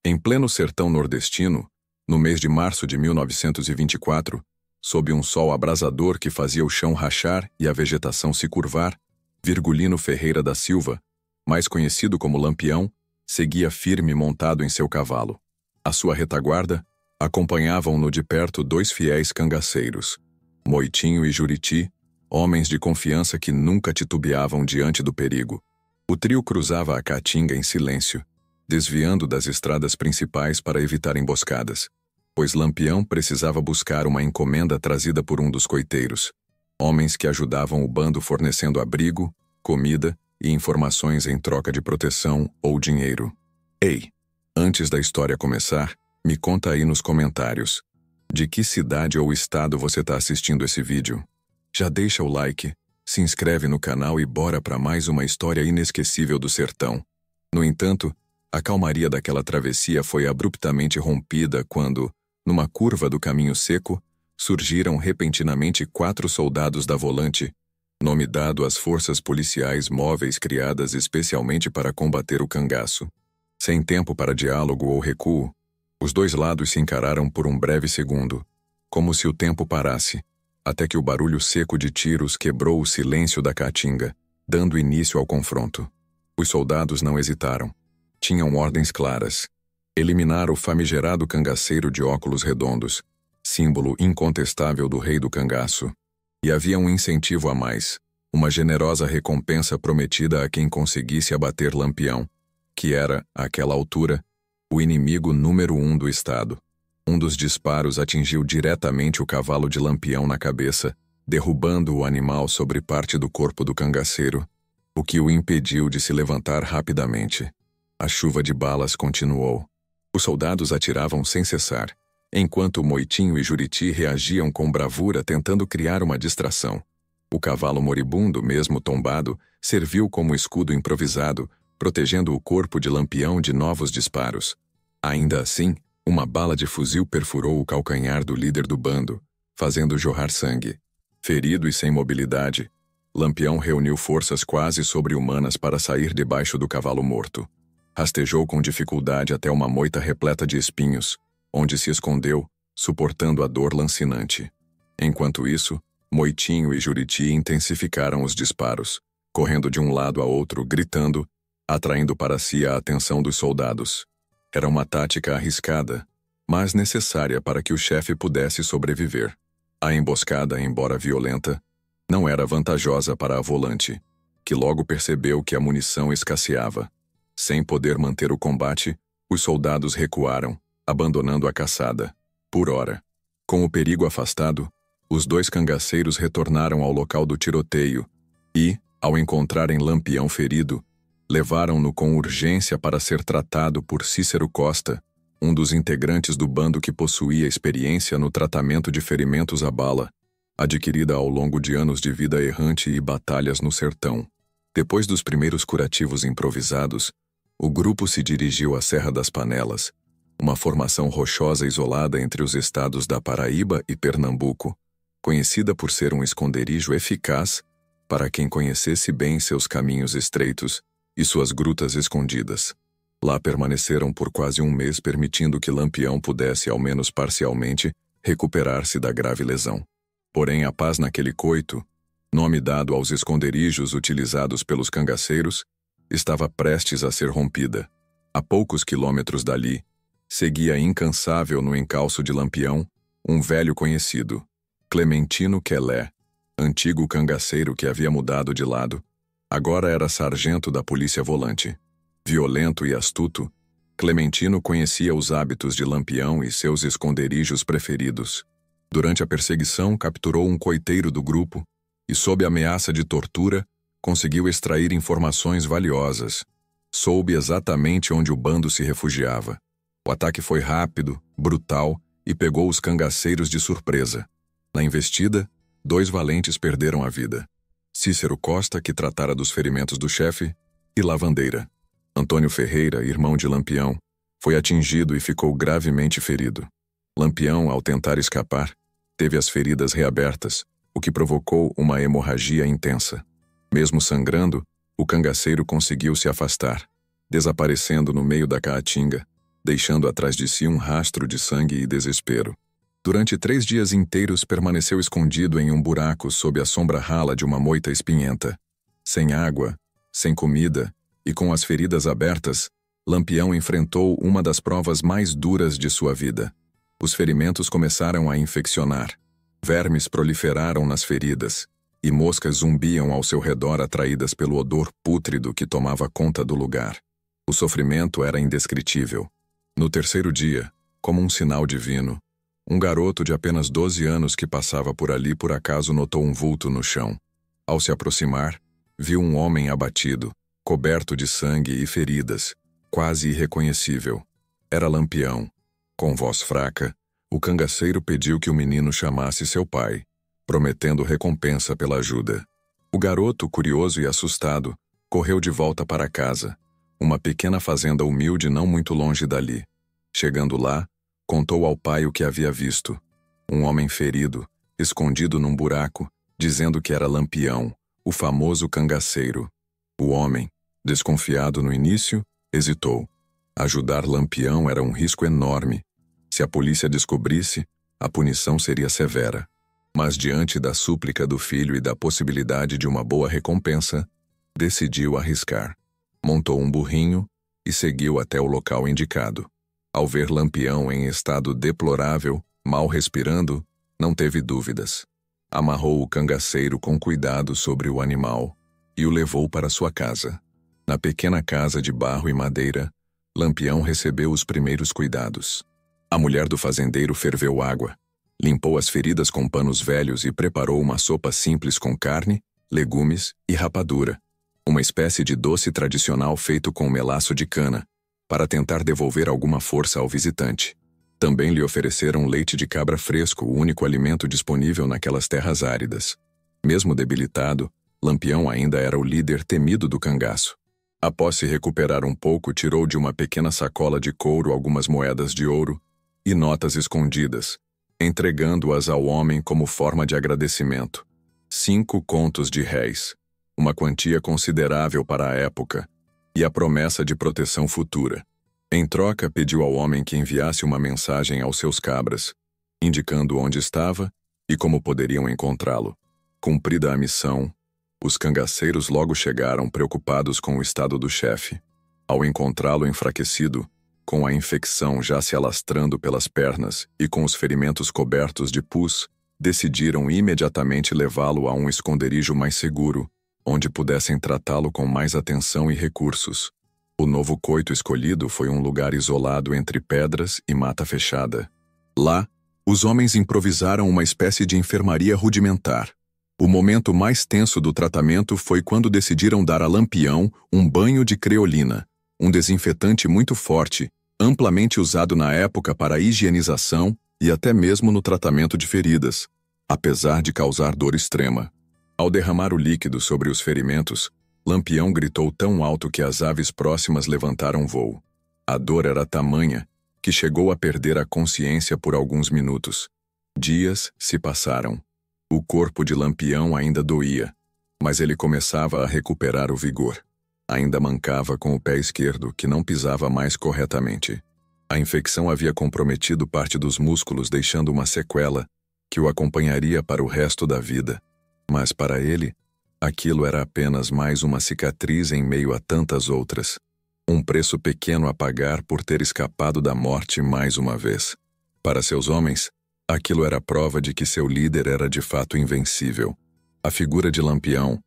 Em pleno sertão nordestino, no mês de março de 1924, sob um sol abrasador que fazia o chão rachar e a vegetação se curvar, Virgulino Ferreira da Silva, mais conhecido como Lampião, seguia firme montado em seu cavalo. À sua retaguarda, acompanhavam-no de perto dois fiéis cangaceiros, Moitinho e Juriti, homens de confiança que nunca titubeavam diante do perigo. O trio cruzava a caatinga em silêncio, desviando das estradas principais para evitar emboscadas, pois Lampião precisava buscar uma encomenda trazida por um dos coiteiros, homens que ajudavam o bando fornecendo abrigo, comida e informações em troca de proteção ou dinheiro. Ei, antes da história começar, me conta aí nos comentários. De que cidade ou estado você está assistindo esse vídeo? Já deixa o like, se inscreve no canal e bora para mais uma história inesquecível do sertão. No entanto, a calmaria daquela travessia foi abruptamente rompida quando, numa curva do caminho seco, surgiram repentinamente 4 soldados da Volante, nome dado às forças policiais móveis criadas especialmente para combater o cangaço. Sem tempo para diálogo ou recuo, os dois lados se encararam por um breve segundo, como se o tempo parasse, até que o barulho seco de tiros quebrou o silêncio da caatinga, dando início ao confronto. Os soldados não hesitaram. Tinham ordens claras: eliminar o famigerado cangaceiro de óculos redondos, símbolo incontestável do rei do cangaço. E havia um incentivo a mais, uma generosa recompensa prometida a quem conseguisse abater Lampião, que era, àquela altura, o inimigo número 1 do estado. Um dos disparos atingiu diretamente o cavalo de Lampião na cabeça, derrubando o animal sobre parte do corpo do cangaceiro, o que o impediu de se levantar rapidamente. A chuva de balas continuou. Os soldados atiravam sem cessar, enquanto Moitinho e Juriti reagiam com bravura tentando criar uma distração. O cavalo moribundo, mesmo tombado, serviu como escudo improvisado, protegendo o corpo de Lampião de novos disparos. Ainda assim, uma bala de fuzil perfurou o calcanhar do líder do bando, fazendo jorrar sangue. Ferido e sem mobilidade, Lampião reuniu forças quase sobre-humanas para sair debaixo do cavalo morto. Rastejou com dificuldade até uma moita repleta de espinhos, onde se escondeu, suportando a dor lancinante. Enquanto isso, Moitinho e Juriti intensificaram os disparos, correndo de um lado a outro, gritando, atraindo para si a atenção dos soldados. Era uma tática arriscada, mas necessária para que o chefe pudesse sobreviver. A emboscada, embora violenta, não era vantajosa para a Volante, que logo percebeu que a munição escasseava. Sem poder manter o combate, os soldados recuaram, abandonando a caçada. Por ora, com o perigo afastado, os dois cangaceiros retornaram ao local do tiroteio e, ao encontrarem Lampião ferido, levaram-no com urgência para ser tratado por Cícero Costa, um dos integrantes do bando que possuía experiência no tratamento de ferimentos à bala, adquirida ao longo de anos de vida errante e batalhas no sertão. Depois dos primeiros curativos improvisados, o grupo se dirigiu à Serra das Panelas, uma formação rochosa isolada entre os estados da Paraíba e Pernambuco, conhecida por ser um esconderijo eficaz para quem conhecesse bem seus caminhos estreitos e suas grutas escondidas. Lá permaneceram por quase um mês, permitindo que Lampião pudesse, ao menos parcialmente, recuperar-se da grave lesão. Porém, a paz naquele coito, nome dado aos esconderijos utilizados pelos cangaceiros, estava prestes a ser rompida. A poucos quilômetros dali, seguia incansável no encalço de Lampião um velho conhecido, Clementino Quelé, antigo cangaceiro que havia mudado de lado. Agora era sargento da Polícia Volante. Violento e astuto, Clementino conhecia os hábitos de Lampião e seus esconderijos preferidos. Durante a perseguição, capturou um coiteiro do grupo e, sob ameaça de tortura, conseguiu extrair informações valiosas. Soube exatamente onde o bando se refugiava. O ataque foi rápido, brutal e pegou os cangaceiros de surpresa. Na investida, 2 valentes perderam a vida: Cícero Costa, que tratara dos ferimentos do chefe, e Lavandeira. Antônio Ferreira, irmão de Lampião, foi atingido e ficou gravemente ferido. Lampião, ao tentar escapar, teve as feridas reabertas, o que provocou uma hemorragia intensa. Mesmo sangrando, o cangaceiro conseguiu se afastar, desaparecendo no meio da caatinga, deixando atrás de si um rastro de sangue e desespero. Durante 3 dias inteiros permaneceu escondido em um buraco sob a sombra rala de uma moita espinhenta. Sem água, sem comida e com as feridas abertas, Lampião enfrentou uma das provas mais duras de sua vida. Os ferimentos começaram a infeccionar. Vermes proliferaram nas feridas, e moscas zumbiam ao seu redor atraídas pelo odor pútrido que tomava conta do lugar. O sofrimento era indescritível. No 3º dia, como um sinal divino, um garoto de apenas 12 anos que passava por ali por acaso notou um vulto no chão. Ao se aproximar, viu um homem abatido, coberto de sangue e feridas, quase irreconhecível. Era Lampião. Com voz fraca, o cangaceiro pediu que o menino chamasse seu pai, prometendo recompensa pela ajuda. O garoto, curioso e assustado, correu de volta para casa, uma pequena fazenda humilde não muito longe dali. Chegando lá, contou ao pai o que havia visto. Um homem ferido, escondido num buraco, dizendo que era Lampião, o famoso cangaceiro. O homem, desconfiado no início, hesitou. Ajudar Lampião era um risco enorme. Se a polícia descobrisse, a punição seria severa. Mas diante da súplica do filho e da possibilidade de uma boa recompensa, decidiu arriscar. Montou um burrinho e seguiu até o local indicado. Ao ver Lampião em estado deplorável, mal respirando, não teve dúvidas. Amarrou o cangaceiro com cuidado sobre o animal e o levou para sua casa. Na pequena casa de barro e madeira, Lampião recebeu os primeiros cuidados. A mulher do fazendeiro ferveu água, limpou as feridas com panos velhos e preparou uma sopa simples com carne, legumes e rapadura, uma espécie de doce tradicional feito com melaço de cana, para tentar devolver alguma força ao visitante. Também lhe ofereceram leite de cabra fresco, o único alimento disponível naquelas terras áridas. Mesmo debilitado, Lampião ainda era o líder temido do cangaço. Após se recuperar um pouco, tirou de uma pequena sacola de couro algumas moedas de ouro e notas escondidas, entregando-as ao homem como forma de agradecimento. 5 contos de réis, uma quantia considerável para a época, e a promessa de proteção futura. Em troca, pediu ao homem que enviasse uma mensagem aos seus cabras, indicando onde estava e como poderiam encontrá-lo. Cumprida a missão, os cangaceiros logo chegaram preocupados com o estado do chefe. Ao encontrá-lo enfraquecido, com a infecção já se alastrando pelas pernas e com os ferimentos cobertos de pus, decidiram imediatamente levá-lo a um esconderijo mais seguro, onde pudessem tratá-lo com mais atenção e recursos. O novo coito escolhido foi um lugar isolado entre pedras e mata fechada. Lá, os homens improvisaram uma espécie de enfermaria rudimentar. O momento mais tenso do tratamento foi quando decidiram dar a Lampião um banho de creolina, um desinfetante muito forte, amplamente usado na época para a higienização e até mesmo no tratamento de feridas, apesar de causar dor extrema. Ao derramar o líquido sobre os ferimentos, Lampião gritou tão alto que as aves próximas levantaram voo. A dor era tamanha que chegou a perder a consciência por alguns minutos. Dias se passaram. O corpo de Lampião ainda doía, mas ele começava a recuperar o vigor. Ainda mancava com o pé esquerdo, que não pisava mais corretamente. A infecção havia comprometido parte dos músculos, deixando uma sequela que o acompanharia para o resto da vida. Mas para ele, aquilo era apenas mais uma cicatriz em meio a tantas outras. Um preço pequeno a pagar por ter escapado da morte mais uma vez. Para seus homens, aquilo era prova de que seu líder era de fato invencível. A figura de Lampião,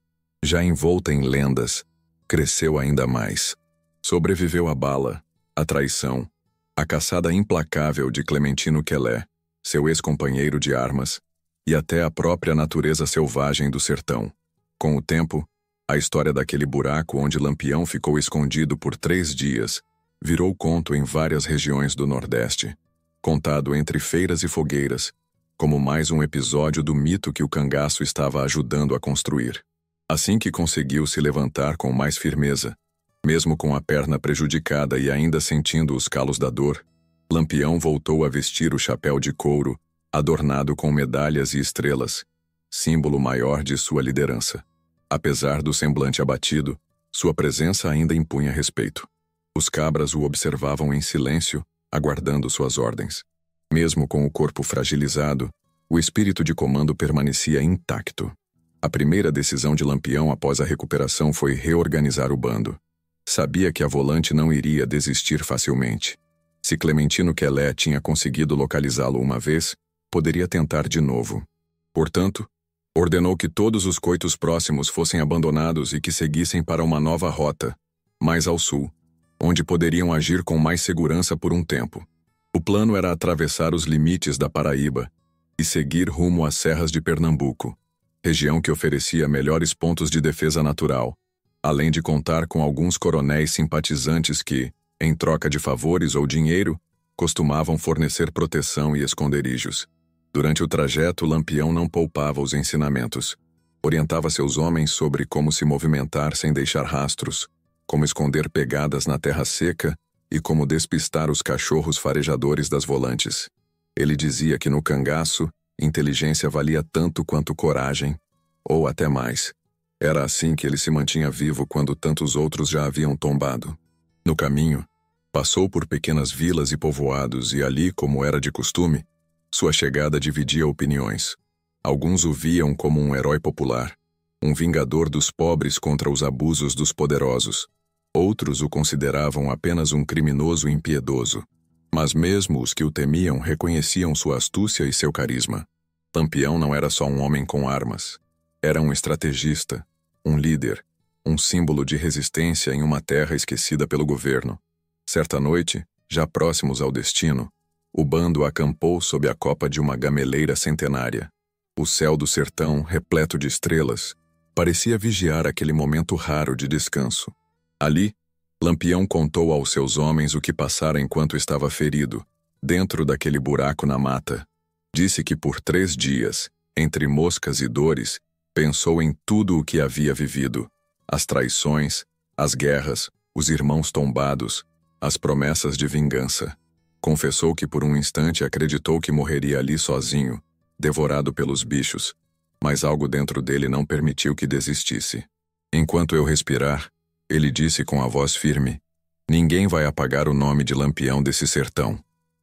já envolta em lendas, cresceu ainda mais. Sobreviveu à bala, à traição, à caçada implacável de Clementino Quelé, seu ex-companheiro de armas, e até à própria natureza selvagem do sertão. Com o tempo, a história daquele buraco onde Lampião ficou escondido por 3 dias virou conto em várias regiões do Nordeste, contado entre feiras e fogueiras, como mais um episódio do mito que o cangaço estava ajudando a construir. Assim que conseguiu se levantar com mais firmeza, mesmo com a perna prejudicada e ainda sentindo os calos da dor, Lampião voltou a vestir o chapéu de couro, adornado com medalhas e estrelas, símbolo maior de sua liderança. Apesar do semblante abatido, sua presença ainda impunha respeito. Os cabras o observavam em silêncio, aguardando suas ordens. Mesmo com o corpo fragilizado, o espírito de comando permanecia intacto. A primeira decisão de Lampião após a recuperação foi reorganizar o bando. Sabia que a volante não iria desistir facilmente. Se Clementino Quelé tinha conseguido localizá-lo uma vez, poderia tentar de novo. Portanto, ordenou que todos os coitos próximos fossem abandonados e que seguissem para uma nova rota, mais ao sul, onde poderiam agir com mais segurança por um tempo. O plano era atravessar os limites da Paraíba e seguir rumo às serras de Pernambuco, região que oferecia melhores pontos de defesa natural, além de contar com alguns coronéis simpatizantes que, em troca de favores ou dinheiro, costumavam fornecer proteção e esconderijos. Durante o trajeto, Lampião não poupava os ensinamentos. Orientava seus homens sobre como se movimentar sem deixar rastros, como esconder pegadas na terra seca e como despistar os cachorros farejadores das volantes. Ele dizia que no cangaço, inteligência valia tanto quanto coragem, ou até mais. Era assim que ele se mantinha vivo quando tantos outros já haviam tombado. No caminho, passou por pequenas vilas e povoados e ali, como era de costume, sua chegada dividia opiniões. Alguns o viam como um herói popular, um vingador dos pobres contra os abusos dos poderosos. Outros o consideravam apenas um criminoso impiedoso. Mas mesmo os que o temiam reconheciam sua astúcia e seu carisma. Lampião não era só um homem com armas. Era um estrategista, um líder, um símbolo de resistência em uma terra esquecida pelo governo. Certa noite, já próximos ao destino, o bando acampou sob a copa de uma gameleira centenária. O céu do sertão, repleto de estrelas, parecia vigiar aquele momento raro de descanso. Ali, Lampião contou aos seus homens o que passara enquanto estava ferido, dentro daquele buraco na mata. Disse que por 3 dias, entre moscas e dores, pensou em tudo o que havia vivido: as traições, as guerras, os irmãos tombados, as promessas de vingança. Confessou que por um instante acreditou que morreria ali sozinho, devorado pelos bichos, mas algo dentro dele não permitiu que desistisse. Enquanto eu respirar, ele disse com a voz firme, ninguém vai apagar o nome de Lampião desse sertão.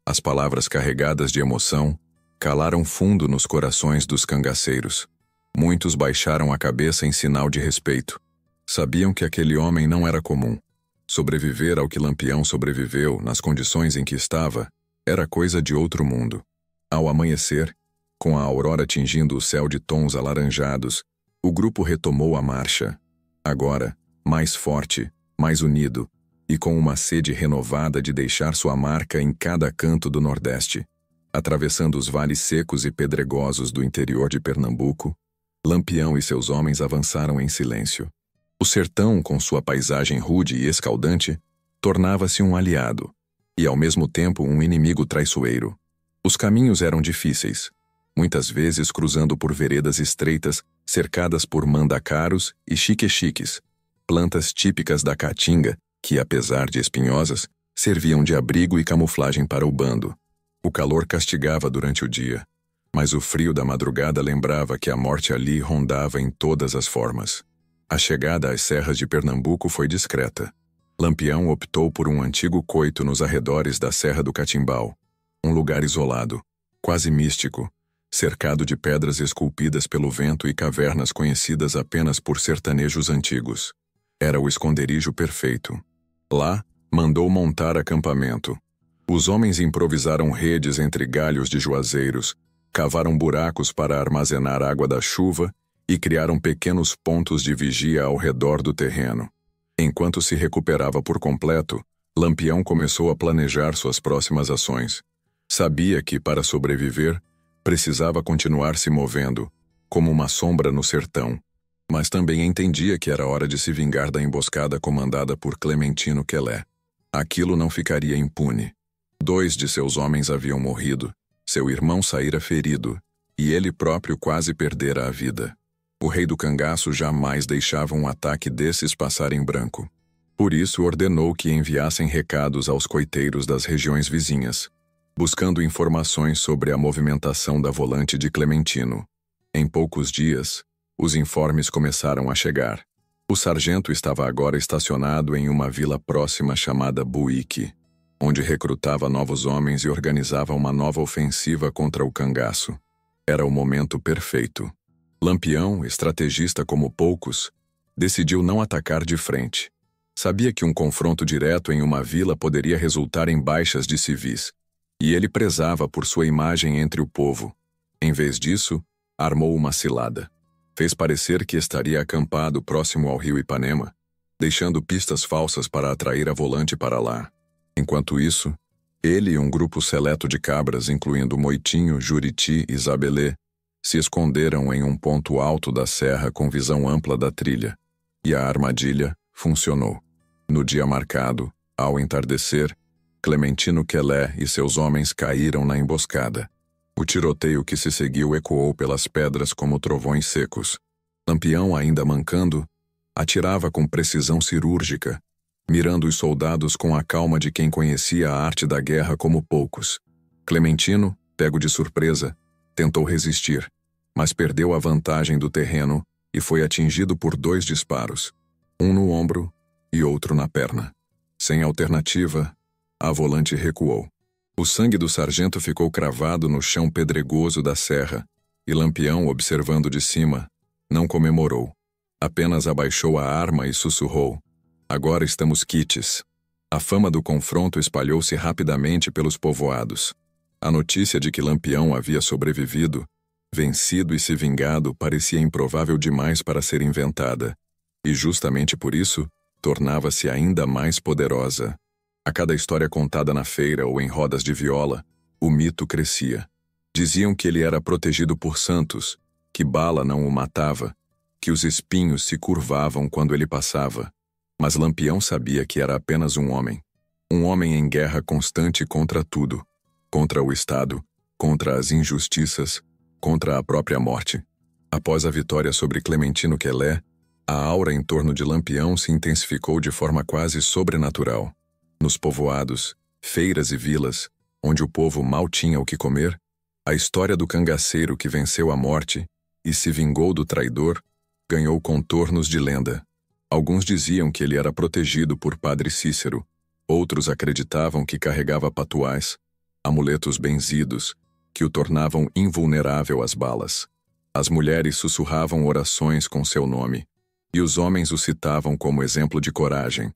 As palavras carregadas de emoção calaram fundo nos corações dos cangaceiros. Muitos baixaram a cabeça em sinal de respeito. Sabiam que aquele homem não era comum. Sobreviver ao que Lampião sobreviveu, nas condições em que estava, era coisa de outro mundo. Ao amanhecer, com a aurora tingindo o céu de tons alaranjados, o grupo retomou a marcha. Agora, mais forte, mais unido, e com uma sede renovada de deixar sua marca em cada canto do Nordeste. Atravessando os vales secos e pedregosos do interior de Pernambuco, Lampião e seus homens avançaram em silêncio. O sertão, com sua paisagem rude e escaldante, tornava-se um aliado, e ao mesmo tempo um inimigo traiçoeiro. Os caminhos eram difíceis, muitas vezes cruzando por veredas estreitas, cercadas por mandacaros e xique-xiques, plantas típicas da caatinga que, apesar de espinhosas, serviam de abrigo e camuflagem para o bando. O calor castigava durante o dia, mas o frio da madrugada lembrava que a morte ali rondava em todas as formas. A chegada às serras de Pernambuco foi discreta. Lampião optou por um antigo coito nos arredores da Serra do Catimbau, um lugar isolado, quase místico, cercado de pedras esculpidas pelo vento e cavernas conhecidas apenas por sertanejos antigos. Era o esconderijo perfeito. Lá, mandou montar acampamento. Os homens improvisaram redes entre galhos de juazeiros, cavaram buracos para armazenar água da chuva e criaram pequenos pontos de vigia ao redor do terreno. Enquanto se recuperava por completo, Lampião começou a planejar suas próximas ações. Sabia que, para sobreviver, precisava continuar se movendo, como uma sombra no sertão, mas também entendia que era hora de se vingar da emboscada comandada por Clementino Quelé. Aquilo não ficaria impune. 2 de seus homens haviam morrido, seu irmão saíra ferido, e ele próprio quase perdera a vida. O rei do cangaço jamais deixava um ataque desses passar em branco. Por isso ordenou que enviassem recados aos coiteiros das regiões vizinhas, buscando informações sobre a movimentação da volante de Clementino. Em poucos dias, os informes começaram a chegar. O sargento estava agora estacionado em uma vila próxima chamada Buíque. onde recrutava novos homens e organizava uma nova ofensiva contra o cangaço. Era o momento perfeito. Lampião, estrategista como poucos, decidiu não atacar de frente. Sabia que um confronto direto em uma vila poderia resultar em baixas de civis, e ele prezava por sua imagem entre o povo. Em vez disso, armou uma cilada. Fez parecer que estaria acampado próximo ao rio Ipanema, deixando pistas falsas para atrair a volante para lá. Enquanto isso, ele e um grupo seleto de cabras, incluindo Moitinho, Juriti e Zabelê, se esconderam em um ponto alto da serra com visão ampla da trilha, e a armadilha funcionou. No dia marcado, ao entardecer, Clementino Quelé e seus homens caíram na emboscada. O tiroteio que se seguiu ecoou pelas pedras como trovões secos. Lampião, ainda mancando, atirava com precisão cirúrgica, mirando os soldados com a calma de quem conhecia a arte da guerra como poucos. Clementino, pego de surpresa, tentou resistir, mas perdeu a vantagem do terreno e foi atingido por 2 disparos, um no ombro e outro na perna. Sem alternativa, a volante recuou. O sangue do sargento ficou cravado no chão pedregoso da serra, e Lampião, observando de cima, não comemorou. Apenas abaixou a arma e sussurrou: "Agora estamos quites." A fama do confronto espalhou-se rapidamente pelos povoados. A notícia de que Lampião havia sobrevivido, vencido e se vingado, parecia improvável demais para ser inventada, e justamente por isso, tornava-se ainda mais poderosa. A cada história contada na feira ou em rodas de viola, o mito crescia. Diziam que ele era protegido por santos, que bala não o matava, que os espinhos se curvavam quando ele passava. Mas Lampião sabia que era apenas um homem em guerra constante contra tudo, contra o Estado, contra as injustiças, contra a própria morte. Após a vitória sobre Clementino Quelé, a aura em torno de Lampião se intensificou de forma quase sobrenatural. Nos povoados, feiras e vilas, onde o povo mal tinha o que comer, a história do cangaceiro que venceu a morte e se vingou do traidor ganhou contornos de lenda. Alguns diziam que ele era protegido por Padre Cícero, outros acreditavam que carregava patuás, amuletos benzidos, que o tornavam invulnerável às balas. As mulheres sussurravam orações com seu nome, e os homens o citavam como exemplo de coragem.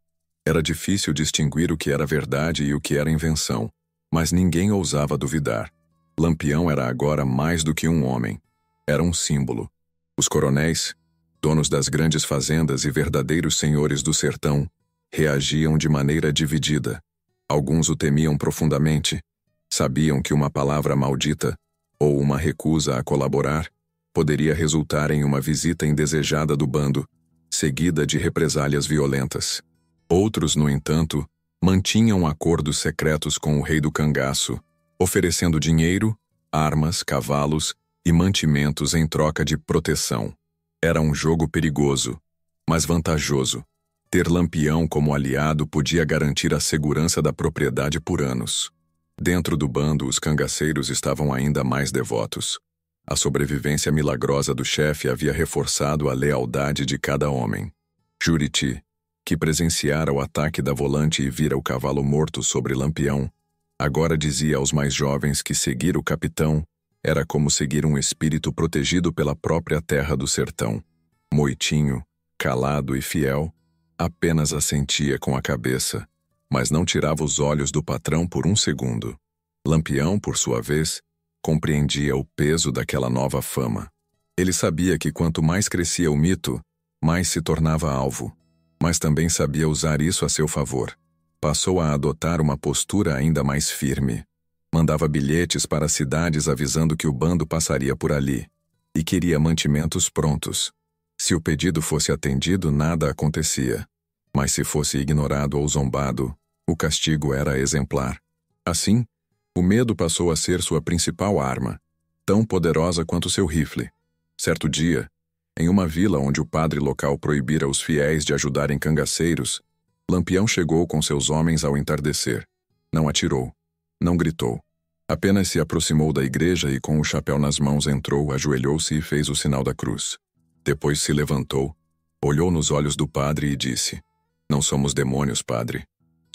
Era difícil distinguir o que era verdade e o que era invenção, mas ninguém ousava duvidar. Lampião era agora mais do que um homem. Era um símbolo. Os coronéis, donos das grandes fazendas e verdadeiros senhores do sertão, reagiam de maneira dividida. Alguns o temiam profundamente. Sabiam que uma palavra maldita, ou uma recusa a colaborar, poderia resultar em uma visita indesejada do bando, seguida de represálias violentas. Outros, no entanto, mantinham acordos secretos com o rei do cangaço, oferecendo dinheiro, armas, cavalos e mantimentos em troca de proteção. Era um jogo perigoso, mas vantajoso. Ter Lampião como aliado podia garantir a segurança da propriedade por anos. Dentro do bando, os cangaceiros estavam ainda mais devotos. A sobrevivência milagrosa do chefe havia reforçado a lealdade de cada homem. Juriti, que presenciara o ataque da volante e vira o cavalo morto sobre Lampião, agora dizia aos mais jovens que seguir o capitão era como seguir um espírito protegido pela própria terra do sertão. Moitinho, calado e fiel, apenas assentia com a cabeça, mas não tirava os olhos do patrão por um segundo. Lampião, por sua vez, compreendia o peso daquela nova fama. Ele sabia que quanto mais crescia o mito, mais se tornava alvo, mas também sabia usar isso a seu favor. Passou a adotar uma postura ainda mais firme. Mandava bilhetes para as cidades avisando que o bando passaria por ali, e queria mantimentos prontos. Se o pedido fosse atendido, nada acontecia, mas se fosse ignorado ou zombado, o castigo era exemplar. Assim, o medo passou a ser sua principal arma, tão poderosa quanto seu rifle. Certo dia, em uma vila onde o padre local proibira os fiéis de ajudarem cangaceiros, Lampião chegou com seus homens ao entardecer. Não atirou, não gritou. Apenas se aproximou da igreja e com o chapéu nas mãos entrou, ajoelhou-se e fez o sinal da cruz. Depois se levantou, olhou nos olhos do padre e disse: "Não somos demônios, padre.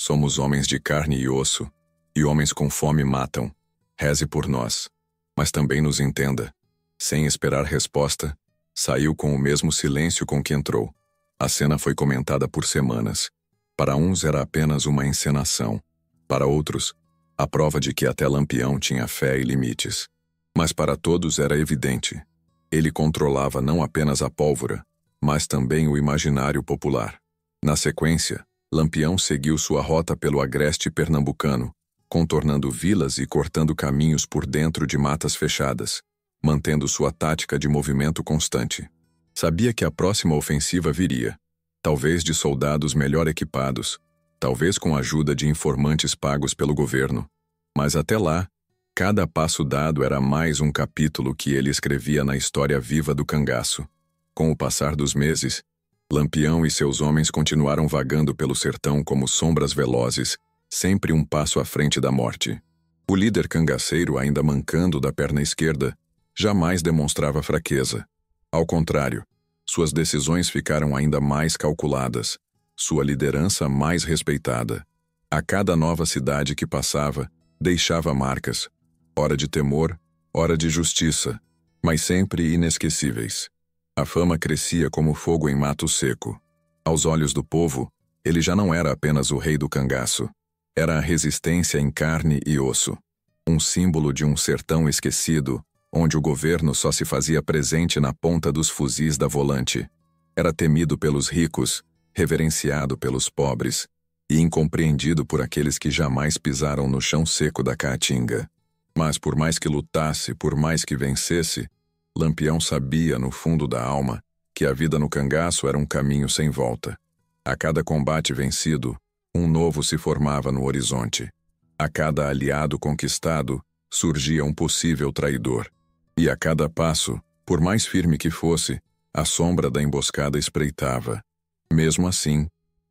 somos homens de carne e osso, e homens com fome matam. Reze por nós, mas também nos entenda. Sem esperar resposta, saiu com o mesmo silêncio com que entrou. A cena foi comentada por semanas. Para uns era apenas uma encenação. Para outros, a prova de que até Lampião tinha fé e limites. Mas para todos era evidente. Ele controlava não apenas a pólvora, mas também o imaginário popular. Na sequência, Lampião seguiu sua rota pelo agreste pernambucano, contornando vilas e cortando caminhos por dentro de matas fechadas, mantendo sua tática de movimento constante. Sabia que a próxima ofensiva viria, talvez de soldados melhor equipados, talvez com a ajuda de informantes pagos pelo governo. Mas até lá, cada passo dado era mais um capítulo que ele escrevia na história viva do cangaço. Com o passar dos meses, Lampião e seus homens continuaram vagando pelo sertão como sombras velozes, sempre um passo à frente da morte. O líder cangaceiro, ainda mancando da perna esquerda, jamais demonstrava fraqueza. Ao contrário, suas decisões ficaram ainda mais calculadas, sua liderança mais respeitada. A cada nova cidade que passava, deixava marcas, ora de temor, ora de justiça, mas sempre inesquecíveis. A fama crescia como fogo em mato seco. Aos olhos do povo, ele já não era apenas o rei do cangaço. Era a resistência em carne e osso. Um símbolo de um sertão esquecido, onde o governo só se fazia presente na ponta dos fuzis da volante. Era temido pelos ricos, reverenciado pelos pobres, e incompreendido por aqueles que jamais pisaram no chão seco da Caatinga. Mas por mais que lutasse, por mais que vencesse, Lampião sabia, no fundo da alma, que a vida no cangaço era um caminho sem volta. A cada combate vencido, um novo se formava no horizonte. A cada aliado conquistado, surgia um possível traidor. E a cada passo, por mais firme que fosse, a sombra da emboscada espreitava. Mesmo assim,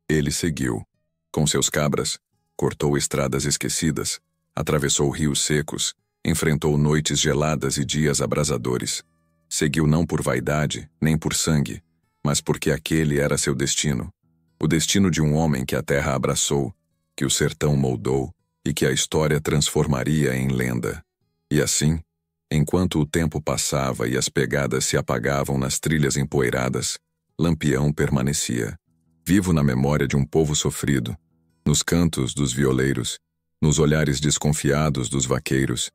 ele seguiu. Com seus cabras, cortou estradas esquecidas, atravessou rios secos, enfrentou noites geladas e dias abrasadores. Seguiu não por vaidade, nem por sangue, mas porque aquele era seu destino. O destino de um homem que a terra abraçou, que o sertão moldou e que a história transformaria em lenda. E assim, enquanto o tempo passava e as pegadas se apagavam nas trilhas empoeiradas, Lampião permanecia, vivo na memória de um povo sofrido, nos cantos dos violeiros, nos olhares desconfiados dos vaqueiros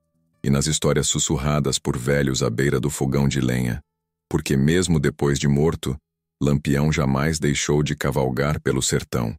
e nas histórias sussurradas por velhos à beira do fogão de lenha, porque mesmo depois de morto, Lampião jamais deixou de cavalgar pelo sertão.